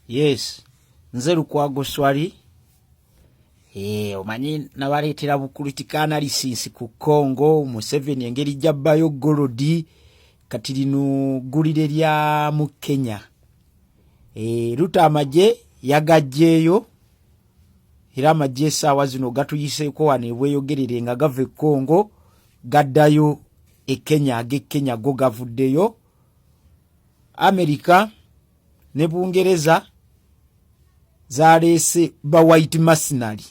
Yes. Nze Lukwago Swali. Omanyi nabaleetera bukulitiko analysis ku Congo, Museveni engeri jabbayo golodi kati lino gulire lya mu Kenya. Ruta amagye yagajjeeyo era amagye essaawa zino gatuyiseeko wano ebweyogerere nga gava e Congo gaddayo e Kenya, ag'e Kenya go gavuddeyo. America ne Bungereza zaleese ba white mercenary.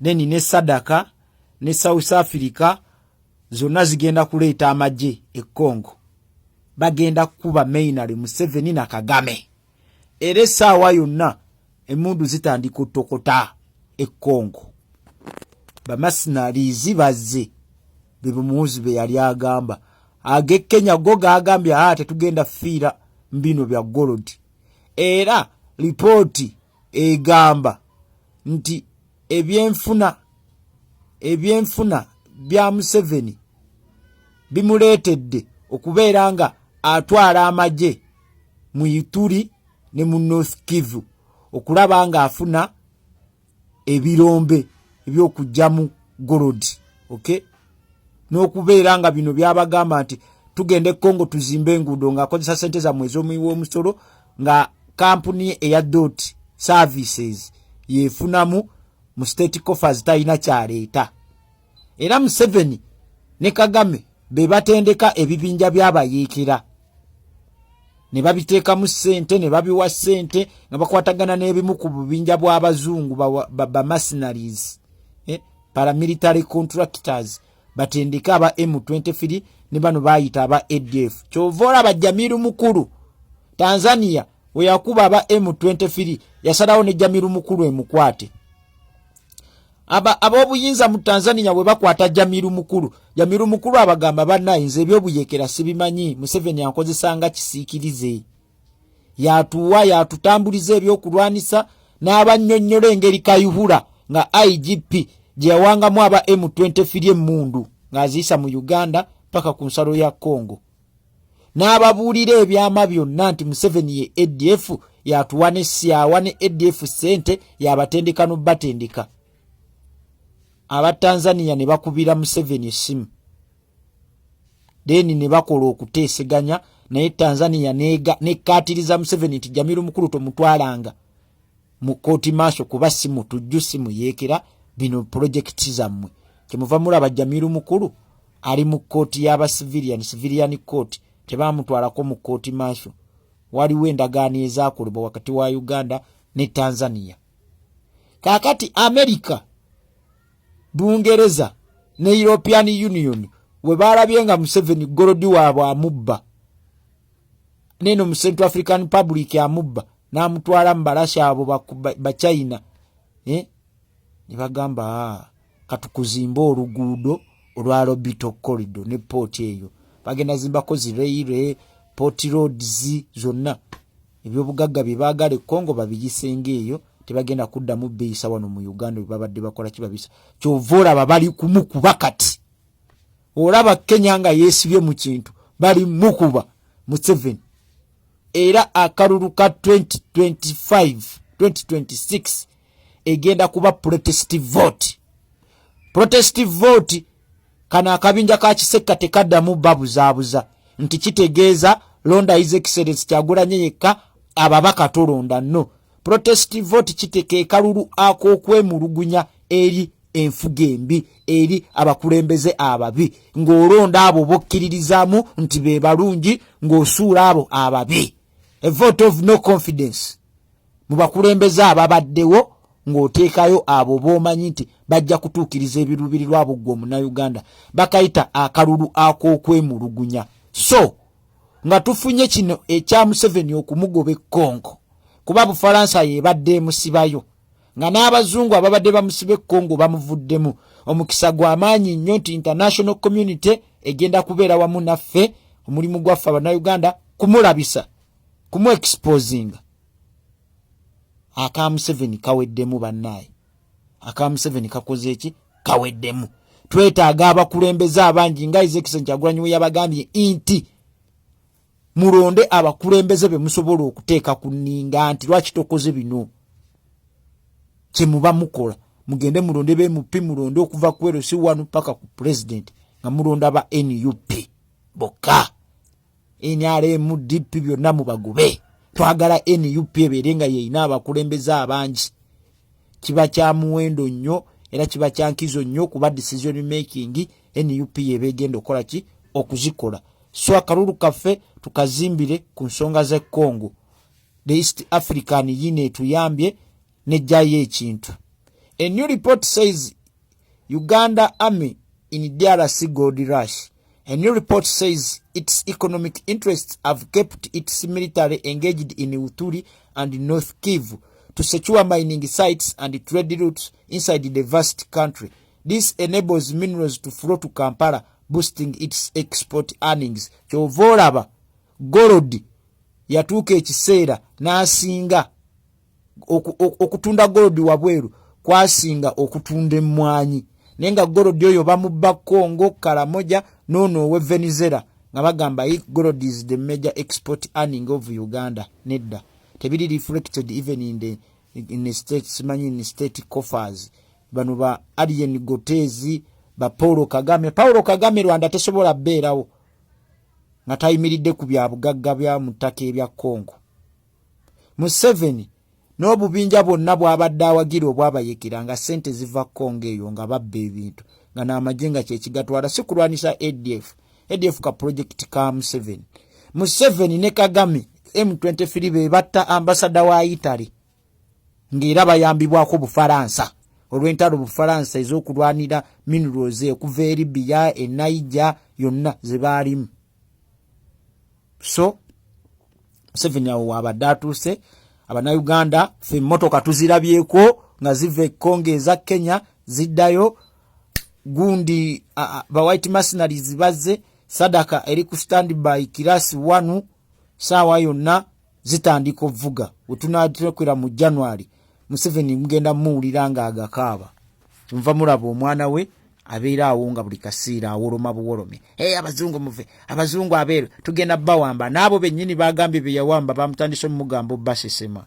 Then ne Sadaka ne South Africa zonna zigenda kuleeta amagye e Congo. Bagenda kuba mainly Museveni na Kagame. Era essaawa yonna emundu zitandika otokota e Congo. Ba mercenaries bazze bebumuzi be yali agamba. Ag'e Kenya go gagambye tetugenda fiira mbino bya gold. Era ripoti egamba nti ebyenfuna bya Museveni bimuleetedde okubeera nga atwala amagye mu Ituri ne mu North Kivu okulaba nga afuna ebirombe ebyokujjamu gold. Okay? N'okubeera nga bino byabagamba nti tugende Congo tuzimbe enguudo ng'akozesa ssente za mwezi w'omusolo nga kampuni eya Dot Services yefunamu mu state coffers talina kyaleeta. Era Museveni ne Kagame be batendeka ebibinja by'abayeekera ne babiteekamu ssente ne babiwa ssente nga bakwatagana n'ebimu ku bubinja bw'abazungu ba mercenaries, paramilitary contractors batendeka aba M23 ne bano bayita aba ADF. Kyova olaba Jamiru Mukulu Tanzania we yakuba aba M23 yasalawo ne Jamiru Mukulu emukwate. Ab'obuyinza mu Tanzania we bakwata Jamiru Mukulu abagamba bannaye nze ebyobuyekera sibimanyi, Museveni ankozesanga kisiikirize. Yatuwa yatutambuliza ebyokulwanisa n'abannyonnyola engeri Kayihura nga IGP gye yawangamu aba M23 emmundu ng'aziyisa mu Uganda paka ku nsalo ya Congo. N'ababuulira ebyama byonna nti Museveni ye ADF yatuwa ne syawa ne ADF ssente yabatendeka n'obatendeka. Aba Tanzania ne bakubira Museveni essimu. Deni ne bakola okuteeseganya naye Tanzania nekkaatiriza Museveni nti Jamiru Mukulu tomutwalanga mu kooti maaso kuba simu tujju simu yeekera bino projekiti zammwe. Kyemuva mulaba Jamiru Mukulu ali mu kooti y'aba civilian court, tebamutwalako mu kooti maaso. Waliwo endagaano ezaakolebwa wakati wa Uganda ne Tanzania. Kaakati America, Bungereza ne European Union we balabye nga Museveni golodi waabwe amubba neno mu Central African Republic amubba n'amutwala mu Balasha abo ba China, ne bagamba katukuzimba oluguudo olwa Lobito Corridor ne port eyo bagenda zimbako ziraire port roads zonna ebyobugagga bye baagala Congo babiyisenge eyo tebagenda kuddamu beeyisa wano mu Uganda babadde bakola kibabisa. Kyovoola babali kumukuba kati olaba Kenya nga yeesibye mu kintu bali mukuba Museveni. Era akalulu ka 2026 egenda kuba protestive vote kana akabinja ka Kiseka tekaddamu babuzaabuza nti kitegeeza londa his excellence Kyagulanyi yekka ababaka tolonda no. Protestive vote kiteke kalulu akokwemulugunya eri enfuga embi eri abakulembeze ababi ng'olonda abo bokkiririzamu nti be balungi ng'osuula abo ababi. A vote of no confidence mu bakulembeze ababaddewo ng'oteekayo abo b'omanyi nti bajja kutuukiriza ebiruubirirwa abo gwe Munnayuganda bakayita akalulu ak'okwemulugunya. So nga tufunye kino ekya Museveni okumugoba e Congo kuba Bufalansa yebadde emusibayo nga n'abazungu ababadde bamusiba e Congo bamuvuddemu. Omukisa gw'amaanyi nnyo nti international community egenda kubeera wamu naffe omulimu gwaffe Abannayuganda kumulabisa exposing. Aka Museveni kaweddemu bannaye, aka Museveni kakoze eki kaweddemu. Twetaaga abakulembeze abangi nga His Excellency Kyagulanyi we yabagambye nti mulonde abakulembeze be musobola okuteeka ku nninga nti lwaki tokoze bino kye muba mukola mugende mulonde be MP mulonde okuva ku LC wanu paka ku president nga mulonda ba NUP boka NRM DP byonna mubagobe twagala NUP eberenga yeina abakulembeze abangi kiba kya muwendo nnyo era kiba kya nkizo nnyo kuba decision making NUP yebegenda okola ki okuzikola so akalulu kaffe tukazimbire ku nsonga ze Congo the East African yine tuyambye nejaye ekintu. A new report says Uganda army in DRC gold rush. A new report says its economic interests have kept its military engaged in Uturi and North Kivu to secure mining sites and trade routes inside the vast country. This enables minerals to flow to Kampala, boosting its export earnings. Kyovoraba gold yatuuka ekiseera n'asinga okutunda gold wabweru kwasinga okutunda emmwanyi nenga gold oyo bamubba Congo Karamoja nono we Venezuela nga bagamba gold is the major export earning of Uganda nedda tebiri reflected even in the states in state coffers bano ba Alien Gotezi ba Paulo Kagame Rwanda tesobola beerawo nga tayimiridde ku bya bugagga bya mutaka ebya Congo. Museveni n'obubinja bwonna bw'abadde awagira obwabayekera nga ssente ziva Congo eyo nga babba ebintu nga n'amajenga kye kigatwala si kulwanisa ADF ka project ka Museveni ne Kagame M23 be batta ambassador wa Italy ng'era bayambibwako Bufaransa olw'entalo Bufaransa ez'okulwanira minerals okuva eri Libya e Niger yonna ze baalimu. So Museveni awo abadde atuuse Abannayuganda ffe emmotoka tuzirabyeko nga ziva Congo eza Kenya ziddayo gundi ba white mercenaries bazze Sadaka eri ku standby kirasi 1 saawa yonna zitandika ovuga wetunatekwera mu January Museveni mugenda muwulira nga agakaaba nva mulaba omwana we abeera awo nga buli kasiira awoloma buwolome abazungu muve abazungu abeero tugenda bawamba n'abo bennyini bagambye bye yawamba bamutandise mu mugambo basesema